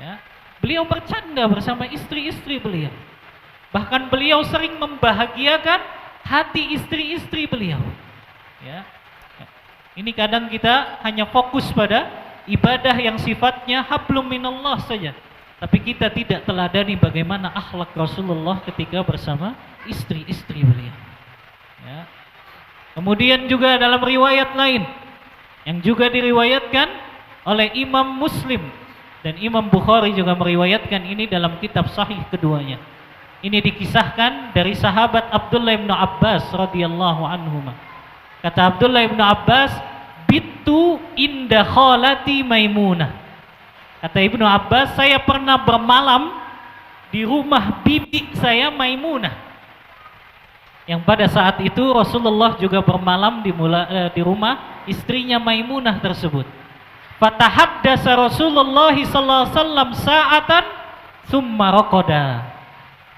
Speaker 1: Ya, beliau bercanda bersama istri-istri beliau. Bahkan beliau sering membahagiakan hati istri-istri beliau. Ya, ini kadang kita hanya fokus pada ibadah yang sifatnya hablum minallah saja, tapi kita tidak teladani bagaimana akhlak Rasulullah ketika bersama istri-istri beliau. Ya. Kemudian juga dalam riwayat lain yang juga diriwayatkan oleh Imam Muslim dan Imam Bukhari juga meriwayatkan ini dalam kitab sahih keduanya. Ini dikisahkan dari sahabat Abdullah bin Abbas radhiyallahu anhuma. Kata Abdullah bin Abbas, "Bittu inda khalati Maimunah." Kata Ibnu Abbas, saya pernah bermalam di rumah bibi saya Maimunah. Yang pada saat itu Rasulullah juga bermalam di rumah istrinya Maimunah tersebut. Fatahaddasa Rasulullah sallallahu alaihi wasallam sa'atan tsumma raqada.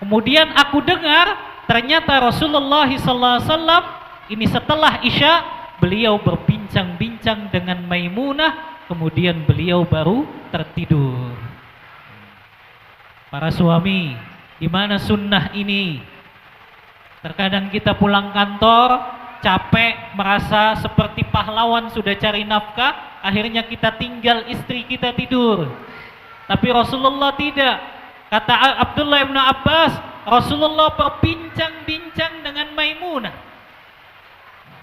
Speaker 1: Kemudian aku dengar ternyata Rasulullah sallallahu alaihi wasallam ini setelah Isya beliau berbincang-bincang dengan Maimunah, kemudian beliau baru tertidur. Para suami, di mana sunnah ini? Terkadang kita pulang kantor capek, merasa seperti pahlawan sudah cari nafkah, akhirnya kita tinggal istri kita tidur. Tapi Rasulullah tidak. Kata Abdullah bin Abbas, Rasulullah berbincang-bincang dengan Maimunah.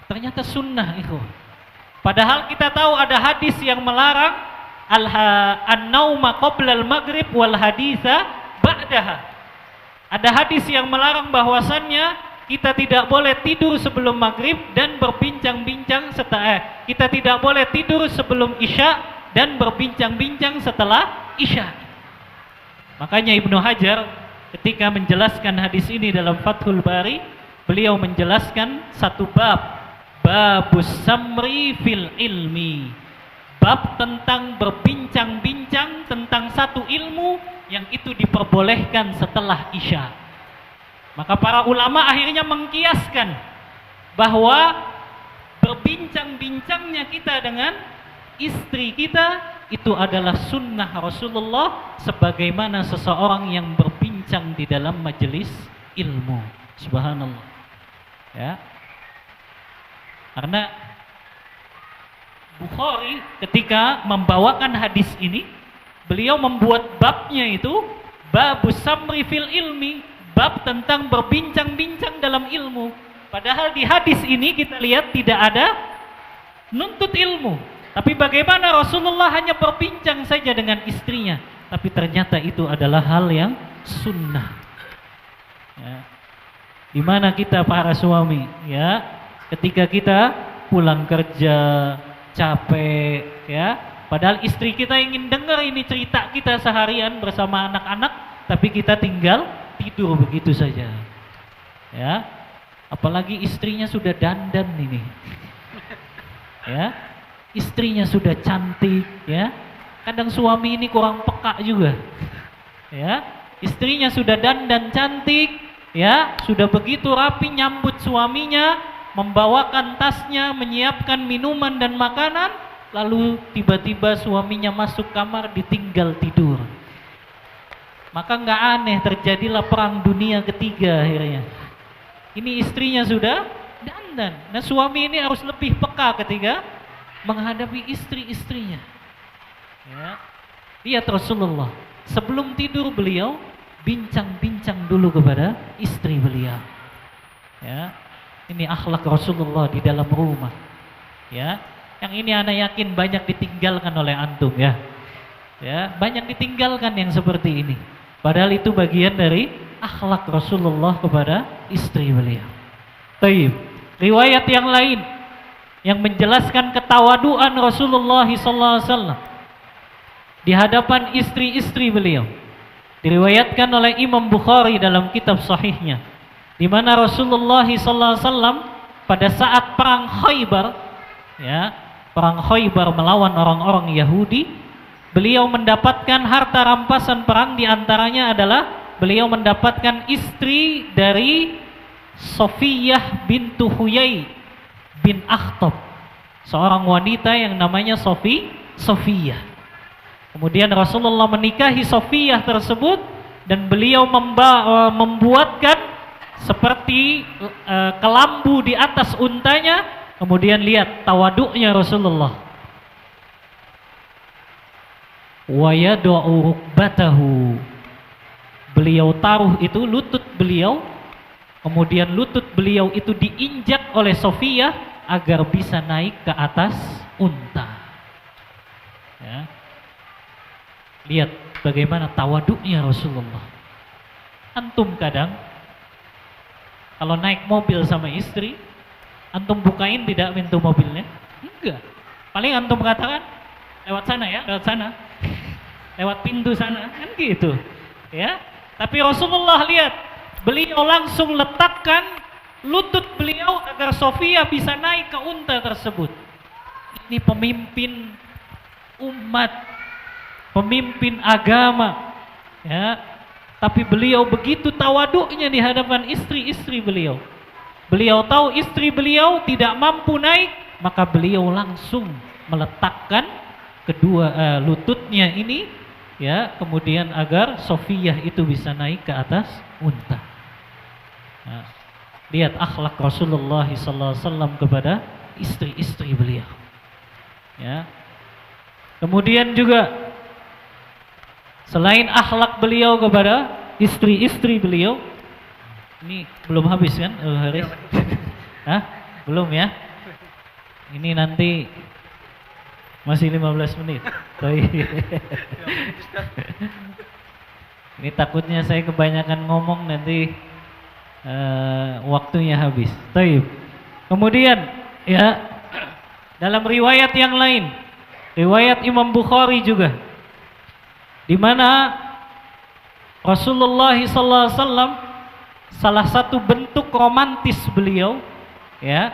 Speaker 1: Ternyata sunnah itu. Padahal kita tahu ada hadis yang melarang an-nauma qabla al-maghrib wal haditha ba'daha. Ada hadis yang melarang bahwasannya kita tidak boleh tidur sebelum maghrib dan berbincang-bincang setelah kita tidak boleh tidur sebelum isya dan berbincang-bincang setelah isya. Makanya Ibnu Hajar ketika menjelaskan hadis ini dalam Fathul Bari, beliau menjelaskan satu bab, babus samri fil ilmi, bab tentang berbincang-bincang tentang satu ilmu yang itu diperbolehkan setelah Isya. Maka para ulama akhirnya mengkiaskan bahwa berbincang-bincangnya kita dengan istri kita itu adalah sunnah Rasulullah, sebagaimana seseorang yang berbincang di dalam majelis ilmu. Subhanallah. Ya. Karena Bukhari ketika membawakan hadis ini, beliau membuat babnya itu babus samri fil ilmi, bab tentang berbincang-bincang dalam ilmu. Padahal di hadis ini kita lihat tidak ada nuntut ilmu. Tapi bagaimana Rasulullah hanya berbincang saja dengan istrinya, tapi ternyata itu adalah hal yang sunnah. Ya. Di mana kita para suami, ya, ketika kita pulang kerja capek, ya, padahal istri kita ingin dengar ini cerita kita seharian bersama anak-anak, tapi kita tinggal tidur begitu saja. Ya, apalagi istrinya sudah dandan ini. Ya, istrinya sudah cantik, ya. Kadang suami ini kurang peka juga. Ya, istrinya sudah dandan cantik, ya, sudah begitu rapi nyambut suaminya, membawakan tasnya, menyiapkan minuman dan makanan, lalu tiba-tiba suaminya masuk kamar ditinggal tidur. Maka nggak aneh terjadilah perang dunia ketiga akhirnya. Ini istrinya sudah dandan. Nah, suami ini harus lebih peka ketika menghadapi istri-istrinya. Ya. Lihat Rasulullah, sebelum tidur beliau bincang-bincang dulu kepada istri beliau. Ya. Ini akhlak Rasulullah di dalam rumah. Ya. Yang ini ana yakin banyak ditinggalkan oleh antum, ya. Ya, banyak ditinggalkan yang seperti ini. Padahal itu bagian dari akhlak Rasulullah kepada istri beliau. Taib. Riwayat yang lain yang menjelaskan ketawaduan Rasulullah SAW di hadapan istri-istri beliau, diriwayatkan oleh Imam Bukhari dalam kitab sahihnya, di mana Rasulullah SAW pada saat perang Khaybar, ya, perang Khaybar melawan orang-orang Yahudi, beliau mendapatkan harta rampasan perang. Di antaranya adalah beliau mendapatkan istri dari Sofiyah bintu Huyai bin Akhtab, seorang wanita yang namanya Sofiyah. Kemudian Rasulullah menikahi Sofiyah tersebut, dan beliau membuatkan seperti kelambu di atas untanya. Kemudian lihat tawaduknya Rasulullah. Wa yad'u rukbatahu. Beliau taruh itu lutut beliau, kemudian lutut beliau itu diinjak oleh Sofiyah agar bisa naik ke atas unta. Ya. Lihat bagaimana tawaduknya Rasulullah. Antum kadang kalau naik mobil sama istri, antum bukain tidak pintu mobilnya? Enggak. Paling antum katakan lewat sana ya, lewat sana, lewat pintu sana, kan gitu. Ya. Tapi Rasulullah lihat, beliau langsung letakkan lutut beliau agar Sofiyah bisa naik ke unta tersebut. Ini pemimpin umat, pemimpin agama, ya. Tapi beliau begitu tawaduknya di hadapan istri-istri beliau. Beliau tahu istri beliau tidak mampu naik, maka beliau langsung meletakkan kedua lututnya ini, ya, kemudian agar Sofiyah itu bisa naik ke atas unta. Nah, lihat akhlak Rasulullah SAW kepada istri-istri beliau. Ya. Kemudian juga selain akhlak beliau kepada istri-istri beliau, ini belum habis kan, Haris? Hah? Belum ya? Ini nanti masih 15 menit. Ini takutnya saya kebanyakan ngomong nanti waktunya habis. Taib. Kemudian ya, dalam riwayat yang lain, riwayat Imam Bukhari juga, di mana Rasulullah SAW salah satu bentuk romantis beliau, ya,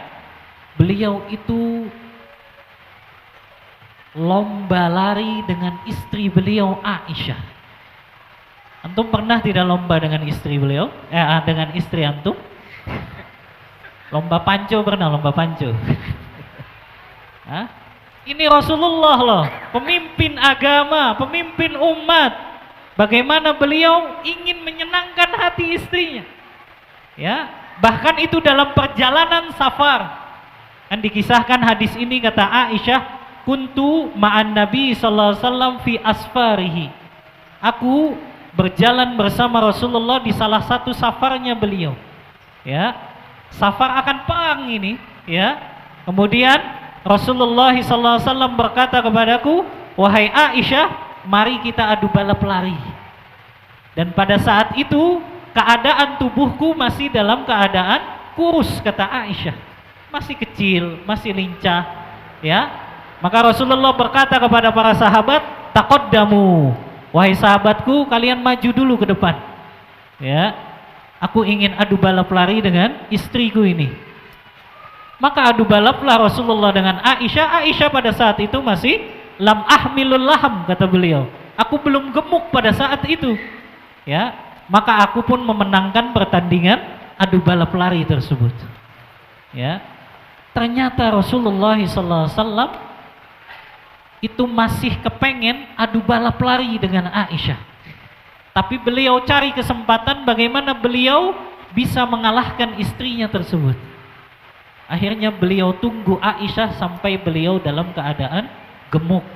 Speaker 1: beliau itu lomba lari dengan istri beliau Aisyah. Antum pernah tidak lomba dengan istri beliau? Dengan istri antum? Lomba panco pernah, lomba panco? Hah? Ini Rasulullah loh, pemimpin agama, pemimpin umat. Bagaimana beliau ingin menyenangkan hati istrinya. Ya, bahkan itu dalam perjalanan safar. Kan dikisahkan hadis ini, kata Aisyah, kuntu ma'an Nabi sallallahu alaihi wasallam fi asfarihi. Aku berjalan bersama Rasulullah di salah satu safarnya beliau. Ya, safar akan perang ini, ya. Kemudian Rasulullah SAW berkata kepadaku, wahai Aisyah, mari kita adu balap lari. Dan pada saat itu keadaan tubuhku masih dalam keadaan kurus, kata Aisyah, masih kecil, masih lincah, ya. Maka Rasulullah berkata kepada para sahabat, taqaddamu, wahai sahabatku, kalian maju dulu ke depan, ya. Aku ingin adu balap lari dengan istriku ini. Maka adu balaplah Rasulullah dengan Aisyah. Aisyah pada saat itu masih lam ahmilul laham, kata beliau. Aku belum gemuk pada saat itu. Ya, maka aku pun memenangkan pertandingan adu balap lari tersebut. Ya. Ternyata Rasulullah SAW itu masih kepengen adu balap lari dengan Aisyah. Tapi beliau cari kesempatan bagaimana beliau bisa mengalahkan istrinya tersebut. Akhirnya beliau tunggu Aisyah sampai beliau dalam keadaan gemuk.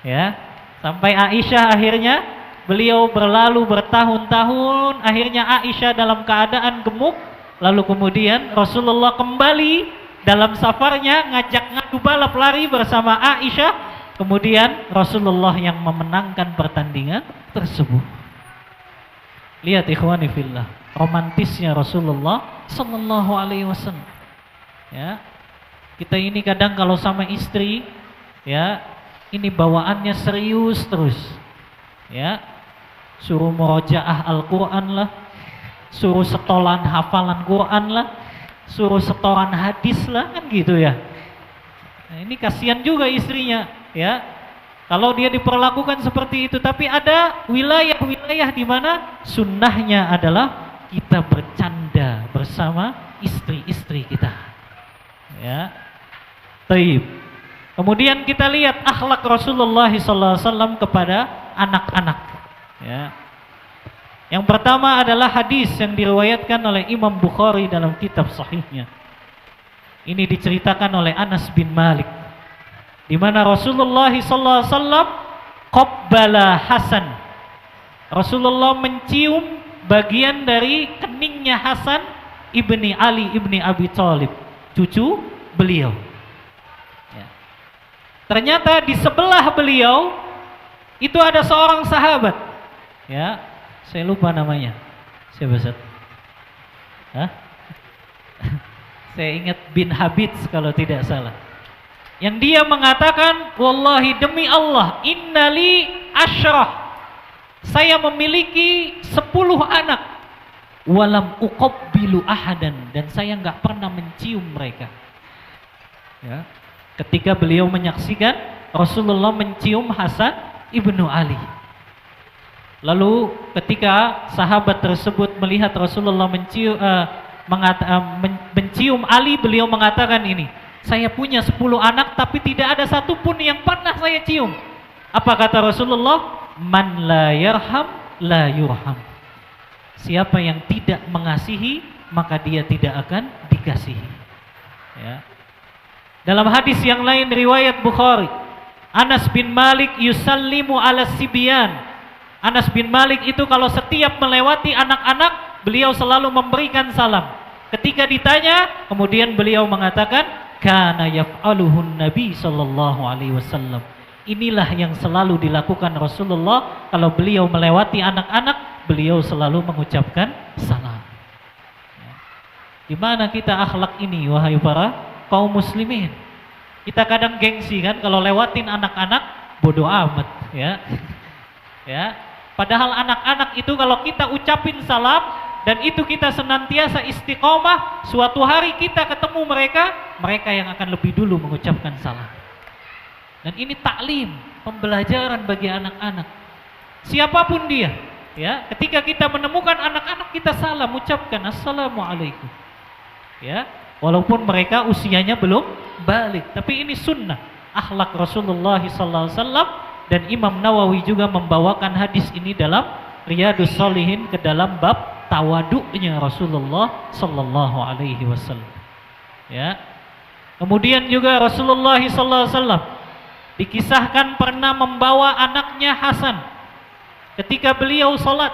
Speaker 1: Ya, sampai Aisyah akhirnya beliau berlalu bertahun-tahun, akhirnya Aisyah dalam keadaan gemuk, lalu kemudian Rasulullah kembali dalam safarnya ngajak ngadu balap lari bersama Aisyah, kemudian Rasulullah yang memenangkan pertandingan tersebut. Lihat ikhwani fillah, romantisnya Rasulullah sallallahu alaihi wasallam. Ya. Kita ini kadang kalau sama istri, ya, ini bawaannya serius terus. Ya. Suruh murojaah Al-Qur'an lah, suruh setolan hafalan Qur'an lah, suruh setoran hadis lah, kan gitu ya. Nah, ini kasihan juga istrinya, ya. Kalau dia diperlakukan seperti itu, tapi ada wilayah-wilayah di mana sunnahnya adalah kita bercanda bersama istri-istri kita. Ya. Taib. Kemudian kita lihat akhlak Rasulullah SAW kepada anak-anak. Ya. Yang pertama adalah hadis yang diriwayatkan oleh Imam Bukhari dalam kitab sahihnya. Ini diceritakan oleh Anas bin Malik, di mana Rasulullah SAW qabbala Hasan. Rasulullah mencium bagian dari keningnya Hasan ibni Ali ibni Abi Thalib, cucu beliau. Ya. Ternyata di sebelah beliau itu ada seorang sahabat. Ya, saya lupa namanya. Siapa Ustaz? Hah? Saya ingat bin Habib kalau tidak salah. Yang dia mengatakan, wallahi demi Allah, innali asyrah, saya memiliki 10 anak, walam uqabbilu ahadan, dan saya enggak pernah mencium mereka. Ya. Ketika beliau menyaksikan Rasulullah mencium Hasan ibnu Ali. Lalu ketika sahabat tersebut melihat Rasulullah mencium Ali, beliau mengatakan ini, saya punya 10 anak tapi tidak ada satupun yang pernah saya cium. Apa kata Rasulullah? Man la yarham la yurham. Siapa yang tidak mengasihi, maka dia tidak akan dikasihi. Ya. Dalam hadis yang lain riwayat Bukhari, Anas bin Malik yusallimu ala sibyan. Anas bin Malik itu kalau setiap melewati anak-anak, beliau selalu memberikan salam. Ketika ditanya, kemudian beliau mengatakan, kana yaf'aluhun Nabi sallallahu alaihi wasallam. Inilah yang selalu dilakukan Rasulullah kalau beliau melewati anak-anak, beliau selalu mengucapkan salam. Di mana kita akhlak ini wahai para kaum muslimin? Kita kadang gengsi kan kalau lewatin anak-anak, bodoh amat, ya. Ya.
Speaker 2: Padahal anak-anak itu kalau kita ucapin salam dan itu kita senantiasa istiqomah, suatu hari kita ketemu mereka, mereka yang akan lebih dulu mengucapkan salam. Dan ini taklim, pembelajaran bagi anak-anak. Siapapun dia, ya, ketika kita menemukan anak-anak kita salam, ucapkan assalamualaikum. Ya, walaupun mereka usianya belum balik, tapi ini sunnah, akhlak Rasulullah SAW. Dan Imam Nawawi juga membawakan hadis ini dalam Riyadhus Shalihin ke dalam bab tawaduknya Rasulullah sallallahu alaihi wasallam. Ya. Kemudian juga Rasulullah sallallahu alaihi wasallam dikisahkan pernah membawa anaknya Hasan ketika beliau salat.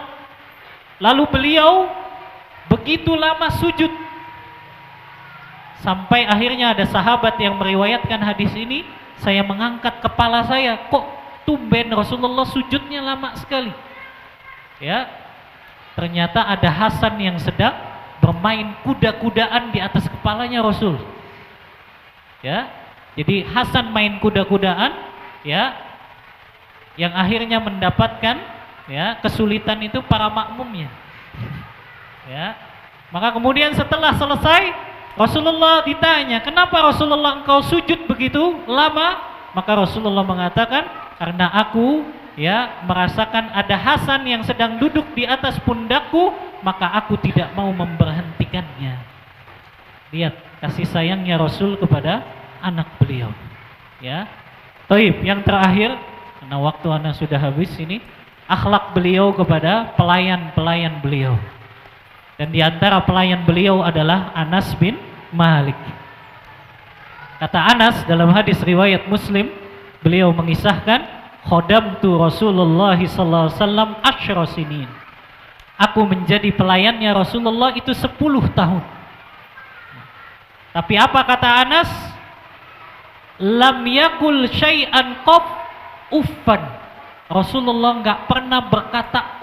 Speaker 2: Lalu beliau begitu lama sujud sampai akhirnya ada sahabat yang meriwayatkan hadis ini, saya mengangkat kepala saya, kok tumben Rasulullah sujudnya lama sekali. Ya, ternyata ada Hasan yang sedang bermain kuda-kudaan di atas kepalanya Rasul. Ya, jadi Hasan main kuda-kudaan, ya, yang akhirnya mendapatkan, ya, kesulitan itu para makmumnya. Ya, maka kemudian setelah selesai Rasulullah ditanya, kenapa Rasulullah engkau sujud begitu lama? Maka Rasulullah mengatakan, karena aku, ya, merasakan ada Hasan yang sedang duduk di atas pundakku, maka aku tidak mau memberhentikannya. Lihat kasih sayangnya Rasul kepada anak beliau. Ya. Taib, yang terakhir, karena waktu Anda sudah habis ini, akhlak beliau kepada pelayan-pelayan beliau. Dan di antara pelayan beliau adalah Anas bin Malik. Kata Anas dalam hadis riwayat Muslim, beliau mengisahkan, khodamtu Rasulullah sallallahu alaihi wasallam 10 sinin. Aku menjadi pelayannya Rasulullah itu 10 tahun. Tapi apa kata Anas? Lam yakul syai'an qaf uffan. Rasulullah enggak pernah berkata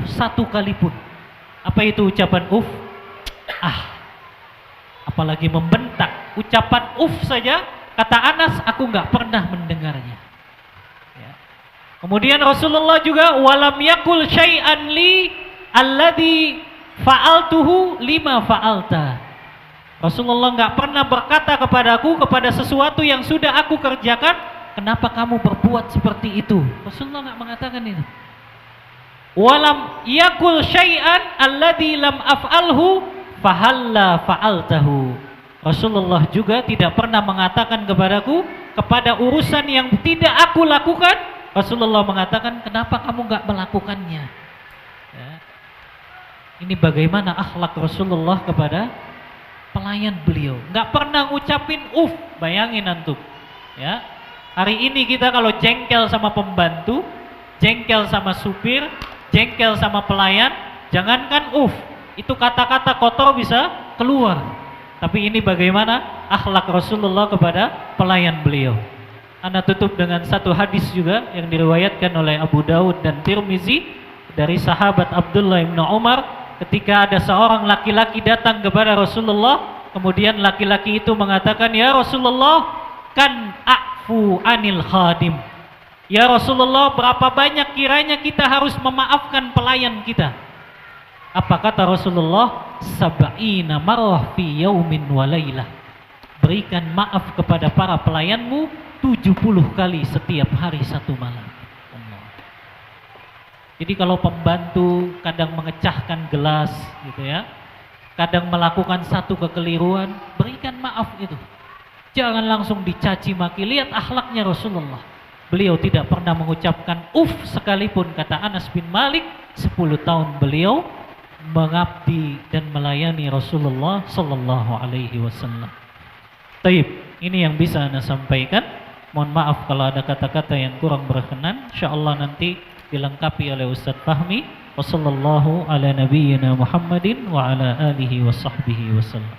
Speaker 2: satu kali pun. Apa itu ucapan apalagi membentak. Ucapan saja, kata Anas, aku enggak pernah mendengarnya. Ya. Kemudian Rasulullah juga walam yakul syai'an li alladhi fa'altuhu lima fa'alta. Rasulullah enggak pernah berkata kepadaku, kepada sesuatu yang sudah aku kerjakan, kenapa kamu berbuat seperti itu? Rasulullah enggak mengatakan itu. Walam yakul syai'an alladhi lam af'alhu fahalla fa'altahu. Rasulullah juga tidak pernah mengatakan kepadaku, kepada urusan yang tidak aku lakukan, Rasulullah mengatakan, kenapa kamu enggak melakukannya? Ya. Ini bagaimana akhlak Rasulullah kepada pelayan beliau. Enggak pernah ngucapin bayangin antum. Ya. Hari ini kita kalau jengkel sama pembantu, jengkel sama supir, jengkel sama pelayan, jangankan itu kata-kata kotor bisa keluar. Tapi ini bagaimana akhlak Rasulullah kepada pelayan beliau. Anda tutup dengan satu hadis juga yang diriwayatkan oleh Abu Daud dan Tirmizi dari sahabat Abdullah bin Umar, ketika ada seorang laki-laki datang kepada Rasulullah, kemudian laki-laki itu mengatakan, ya Rasulullah, kan a'fu anil khadim. Ya Rasulullah, berapa banyak kiranya kita harus memaafkan pelayan kita? Apa kata Rasulullah? Sab'ina marrah fi yaumin wa lailah. Berikan maaf kepada para pelayanmu 70 kali setiap hari satu malam. Allah. Jadi kalau pembantu kadang mengecahkan gelas gitu ya, kadang melakukan satu kekeliruan, berikan maaf itu. Jangan langsung dicaci maki. Lihat akhlaknya Rasulullah. Beliau tidak pernah mengucapkan sekalipun, kata Anas bin Malik. 10 tahun beliau mengabdi dan melayani Rasulullah sallallahu alaihi wasallam. Taib, ini yang bisa Anda sampaikan. Mohon maaf kalau ada kata-kata yang kurang berkenan. Insyaallah nanti dilengkapi oleh Ustaz Fahmi. Wassallallahu ala nabiyyina Muhammadin wa ala alihi wa sahbihi wasallam.